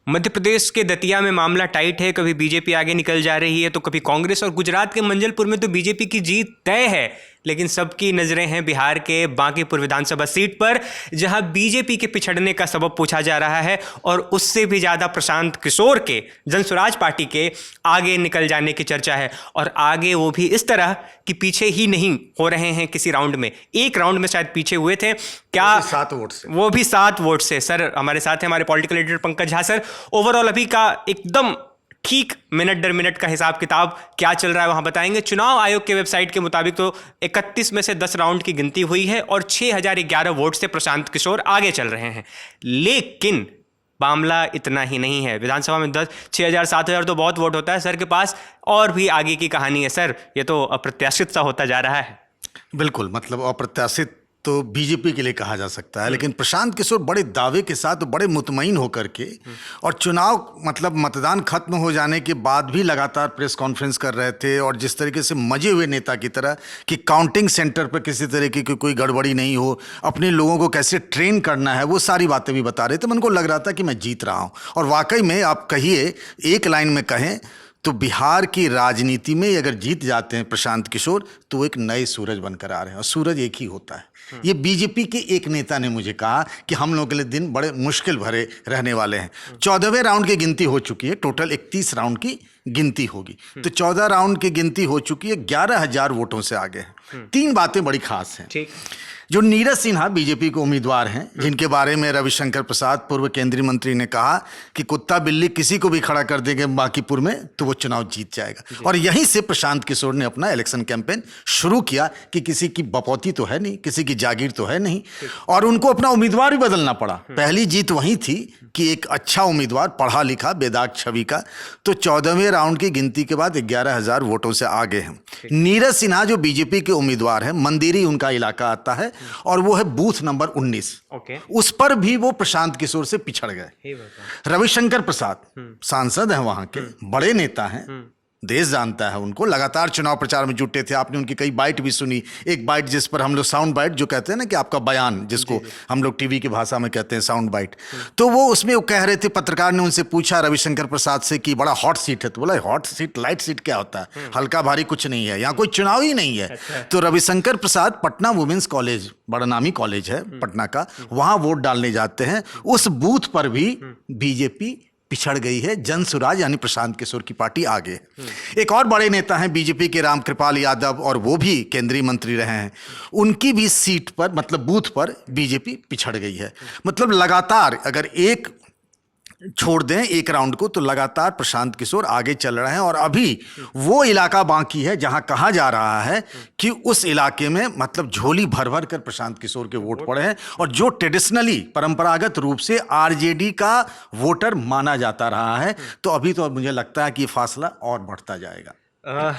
मध्य प्रदेश के दतिया में मामला टाइट है, कभी बीजेपी आगे निकल जा रही है तो कभी कांग्रेस, और गुजरात के मंजलपुर में तो बीजेपी की जीत तय है। लेकिन सबकी नजरें हैं बिहार के बांकीपुर विधानसभा सीट पर, जहां बीजेपी के पिछड़ने का सबब पूछा जा रहा है और उससे भी ज्यादा प्रशांत किशोर के जनसुराज पार्टी के आगे निकल जाने की चर्चा है। और आगे वो भी इस तरह कि पीछे ही नहीं हो रहे हैं किसी राउंड में, एक राउंड में शायद पीछे हुए थे, क्या 7 वोट से, वो भी 7 वोट से। सर हमारे साथ हैं हमारे political editor Pankaj Jha. Sir overall अभी का एकदम ठीक मिनट दर मिनट का हिसाब किताब क्या चल रहा है वहां बताएंगे। चुनाव आयोग के वेबसाइट के मुताबिक तो 31 में से 10 राउंड की गिनती हुई है और 6011 वोट से प्रशांत किशोर आगे चल रहे हैं। लेकिन मामला इतना ही नहीं है। विधानसभा में 6000 7000 तो बहुत वोट होता है सर के पास, और भी आगे की कहानी है सर। ये तो अप्रत्याशित सा होता जा रहा है। बिल्कुल, मतलब अप्रत्याशित तो बीजेपी के लिए कहा जा सकता है, लेकिन प्रशांत किशोर बड़े दावे के साथ, बड़े मुतमईन होकर के, और चुनाव मतलब मतदान खत्म हो जाने के बाद भी लगातार प्रेस कॉन्फ्रेंस कर रहे थे, और जिस तरीके से मजे हुए नेता की तरह कि काउंटिंग सेंटर पर किसी तरीके की कोई गड़बड़ी नहीं हो, अपने लोगों को कैसे ट्रेन करना है, वो सारी बातें भी बता रहे थे। मन को लग रहा था कि मैं जीत रहा हूँ। और वाकई में आप कहिए, एक लाइन में कहें तो बिहार की राजनीति में अगर जीत जाते हैं प्रशांत किशोर तो एक नए सूरज बनकर आ रहे हैं, और सूरज एक ही होता है। ये बीजेपी के एक नेता ने मुझे कहा कि हम लोगों के लिए दिन बड़े मुश्किल भरे रहने वाले हैं। 14वें राउंड की गिनती हो चुकी है, टोटल 31 राउंड की गिनती होगी, तो 14 राउंड की गिनती हो चुकी है, 11,000 वोटों से आगे है। 3 बातें बड़ी खास हैं। ठीक, जो नीरज सिन्हा बीजेपी के उम्मीदवार हैं, जिनके बारे में रविशंकर प्रसाद पूर्व केंद्रीय मंत्री ने कहा कि कुत्ता बिल्ली किसी को भी खड़ा कर देंगे बांकीपुर में तो वो चुनाव जीत जाएगा, और यहीं से प्रशांत किशोर ने अपना इलेक्शन कैंपेन शुरू किया कि किसी की बपौती तो है नहीं, किसी की जागीर तो है नहीं, और उनको अपना उम्मीदवार भी बदलना पड़ा। पहली जीत वहीं थी कि एक अच्छा उम्मीदवार, पढ़ा लिखा, बेदाग छवि का, तो 14वें राउंड की गिनती के बाद 11,000 वोटों से आगे हैं। नीरज सिन्हा जो बीजेपी के उम्मीदवार हैं, मंदिरी उनका इलाका आता है, और वो है बूथ नंबर 19। उस पर भी वो प्रशांत किशोर से पिछड़ गए। रविशंकर प्रसाद सांसद हैं, वहां के बड़े नेता हैं, देश जानता है उनको, लगातार चुनाव प्रचार में जुटे थे। आपने उनकी कई बाइट भी सुनी। एक बाइट जिस पर हम लोग साउंड बाइट जो कहते हैं ना, कि आपका बयान, जिसको हम लोग टीवी की भाषा में कहते हैं साउंड बाइट, तो वो उसमें वो कह रहे थे, पत्रकार ने उनसे पूछा रविशंकर प्रसाद से कि बड़ा हॉट सीट है, तो बोला हॉट सीट लाइट सीट क्या होता है, हल्का भारी कुछ नहीं है, यहाँ कोई चुनाव ही नहीं है। तो रविशंकर प्रसाद पटना वुमेन्स कॉलेज, बड़ा नामी कॉलेज है पटना का, वहां वोट डालने जाते हैं। उस बूथ पर भी बीजेपी पिछड़ गई है, जनसुराज यानी प्रशांत किशोर की पार्टी आगे। एक और बड़े नेता हैं बीजेपी के, रामकृपाल यादव, और वो भी केंद्रीय मंत्री रहे हैं। उनकी भी सीट पर, मतलब बूथ पर, बीजेपी पिछड़ गई है। मतलब लगातार अगर एक छोड़ दें एक राउंड को तो लगातार प्रशांत किशोर आगे चल रहे हैं, और अभी वो इलाका बाकी है जहां कहा जा रहा है कि उस इलाके में मतलब झोली भर भर कर प्रशांत किशोर के वोट पड़े हैं, और जो ट्रेडिशनली परंपरागत रूप से आरजेडी का वोटर माना जाता रहा है, तो अभी तो मुझे लगता है कि ये फासला और बढ़ता जाएगा।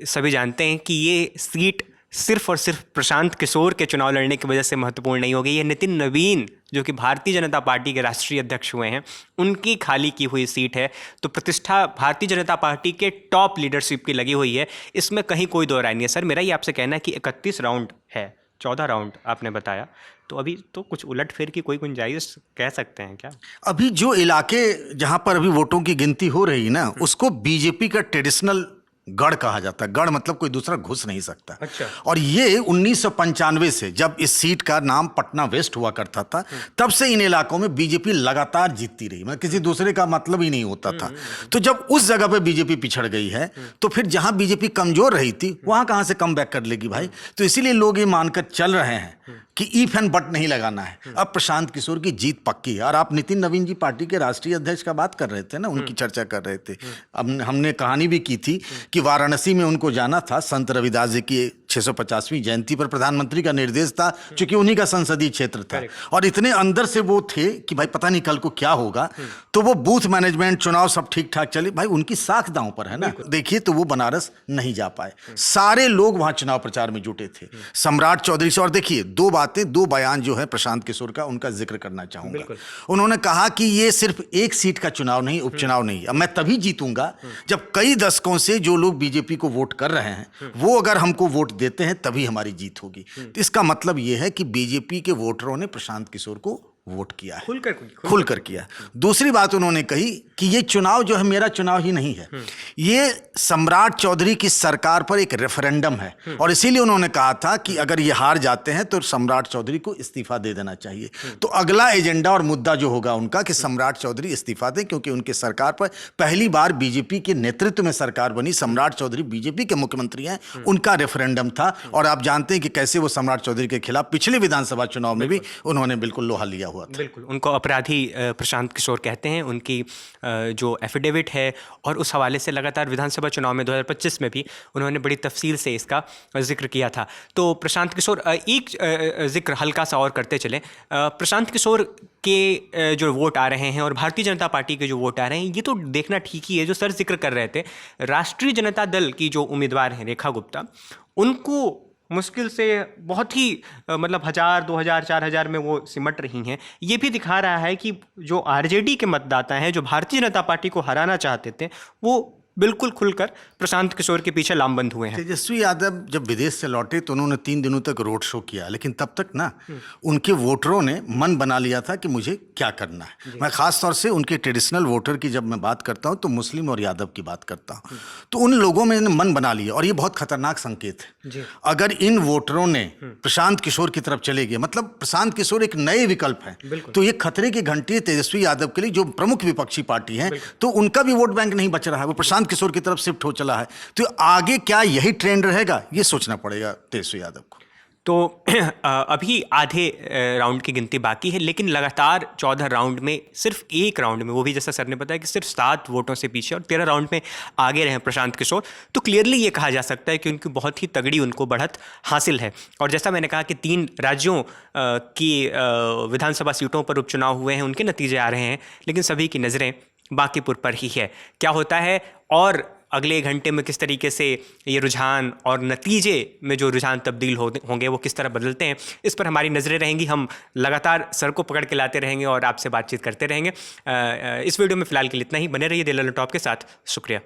सभी जानते हैं कि ये सीट सिर्फ और सिर्फ प्रशांत किशोर के चुनाव लड़ने की वजह से महत्वपूर्ण नहीं हो गई। ये नितिन नवीन जो कि भारतीय जनता पार्टी के राष्ट्रीय अध्यक्ष हुए हैं, उनकी खाली की हुई सीट है, तो प्रतिष्ठा भारतीय जनता पार्टी के टॉप लीडरशिप की लगी हुई है, इसमें कहीं कोई दो राय नहीं है। सर मेरा ये आपसे कहना है कि 31 राउंड है, 14 राउंड आपने बताया, तो अभी तो कुछ उलट फेर की कोई गुंजाइश कह सकते हैं क्या? अभी जो इलाके जहां पर अभी वोटों की गिनती हो रही ना, उसको बीजेपी का ट्रेडिशनल गढ़ कहा जाता है। गढ़ मतलब कोई दूसरा घुस नहीं सकता। अच्छा। और ये 1995 से, जब इस सीट का नाम पटना वेस्ट हुआ करता था, तब से इन इलाकों में बीजेपी लगातार जीतती रही, मतलब किसी दूसरे का मतलब ही नहीं होता था। तो जब उस जगह पे बीजेपी पिछड़ गई है, तो फिर जहां बीजेपी कमजोर रही थी वहां कहां से कम बैक कर लेगी भाई। तो इसीलिए लोग ये मानकर चल रहे हैं कि इफ एंड बट नहीं लगाना है, अब प्रशांत किशोर की जीत पक्की है। और आप नितिन नवीन जी पार्टी के राष्ट्रीय अध्यक्ष का बात कर रहे थे ना, उनकी चर्चा कर रहे थे। अब हमने कहानी भी की थी कि वाराणसी में उनको जाना था, संत रविदास जी की 650वीं जयंती पर प्रधानमंत्री का निर्देश था, क्योंकि उन्हीं का संसदीय क्षेत्र था, और इतने अंदर से वो थे कि भाई पता नहीं कल को क्या होगा। तो वो बूथ मैनेजमेंट, चुनाव सब ठीक ठाक चले, भाई उनकी साख दांव पर है ना। देखिए, तो वो बनारस नहीं जा पाए, सारे लोग वहां चुनाव प्रचार में जुटे थे, सम्राट चौधरी से। और देखिए, दो बयान जो है प्रशांत किशोर का, उनका जिक्र करना चाहूंगा। उन्होंने कहा कि ये सिर्फ एक सीट का चुनाव नहीं, उपचुनाव नहीं, अब मैं तभी जीतूंगा जब कई दशकों से जो लोग बीजेपी को वोट कर रहे हैं, वो अगर हमको वोट देते हैं तभी हमारी जीत होगी। तो इसका मतलब यह है कि बीजेपी के वोटरों ने प्रशांत किशोर को वोट किया है, खुलकर किया। दूसरी बात उन्होंने कही कि ये चुनाव जो है मेरा चुनाव ही नहीं है, ये सम्राट चौधरी की सरकार पर एक रेफरेंडम है, और इसीलिए उन्होंने कहा था कि अगर ये हार जाते हैं तो सम्राट चौधरी को इस्तीफा दे देना चाहिए। तो अगला एजेंडा और मुद्दा जो होगा उनका कि सम्राट चौधरी इस्तीफा दें, क्योंकि उनकी सरकार पर पहली बार बीजेपी के नेतृत्व में सरकार बनी, सम्राट चौधरी बीजेपी के मुख्यमंत्री हैं, उनका रेफरेंडम था। और आप जानते हैं कि कैसे वो सम्राट चौधरी के खिलाफ पिछले विधानसभा चुनाव में भी उन्होंने बिल्कुल लोहा लिया हुआ था। बिल्कुल, उनको अपराधी प्रशांत किशोर कहते हैं, उनकी जो एफिडेविट है, और उस हवाले से लगातार विधानसभा चुनाव में 2025 में भी उन्होंने बड़ी तफसील से इसका जिक्र किया था। तो प्रशांत किशोर, एक जिक्र हल्का सा और करते चले, प्रशांत किशोर के जो वोट आ रहे हैं और भारतीय जनता पार्टी के जो वोट आ रहे हैं, ये तो देखना ठीक ही है। जो सर जिक्र कर रहे थे, राष्ट्रीय जनता दल की जो उम्मीदवार हैं रेखा गुप्ता, उनको मुश्किल से बहुत ही मतलब 1000, 2000, 4000 में वो सिमट रही हैं। ये भी दिखा रहा है कि जो आरजेडी के मतदाता हैं, जो भारतीय जनता पार्टी को हराना चाहते थे, वो बिल्कुल खुलकर प्रशांत किशोर के पीछे लामबंद हुए हैं। तेजस्वी यादव जब विदेश से लौटे तो उन्होंने 3 दिनों तक रोड शो किया, लेकिन तब तक ना उनके वोटरों ने मन बना लिया था कि मुझे क्या करना है। मैं खास तौर से उनके ट्रेडिशनल वोटर की जब मैं बात करता हूं तो मुस्लिम और यादव की बात करता हूं, तो उन लोगों में मन बना लिया, और ये बहुत खतरनाक संकेत है। अगर इन वोटरों ने प्रशांत किशोर की तरफ चले गए, मतलब प्रशांत किशोर एक नए विकल्प है, तो ये खतरे की घंटी है तेजस्वी यादव के लिए, जो प्रमुख विपक्षी पार्टी है। तो उनका भी वोट बैंक नहीं बच रहा है, वो प्रशांत किशोर की तरफ शिफ्ट हो चला है। तो आगे क्या यही ट्रेंड रहेगा, ये सोचना पड़ेगा तेजस्वी यादव को। तो अभी आधे राउंड की गिनती बाकी है, लेकिन लगातार 14 राउंड में सिर्फ एक राउंड में, वो भी जैसा सर ने बताया कि सिर्फ 7 वोटों से पीछे, और 13 राउंड में आगे रहे प्रशांत किशोर। तो क्लियरली ये कहा जा सकता है कि उनकी बहुत ही तगड़ी उनको बढ़त हासिल है। और जैसा मैंने कहा कि 3 राज्यों की विधानसभा सीटों पर उपचुनाव हुए हैं, उनके नतीजे आ रहे हैं, लेकिन सभी की नज़रें बांकीपुर पर ही है। क्या होता है और अगले घंटे में किस तरीके से ये रुझान और नतीजे में जो रुझान तब्दील होंगे वो किस तरह बदलते हैं, इस पर हमारी नज़रें रहेंगी। हम लगातार सर को पकड़ के लाते रहेंगे और आपसे बातचीत करते रहेंगे। इस वीडियो में फ़िलहाल के लिए इतना ही। बने रहिए दिल टॉप के साथ। शुक्रिया।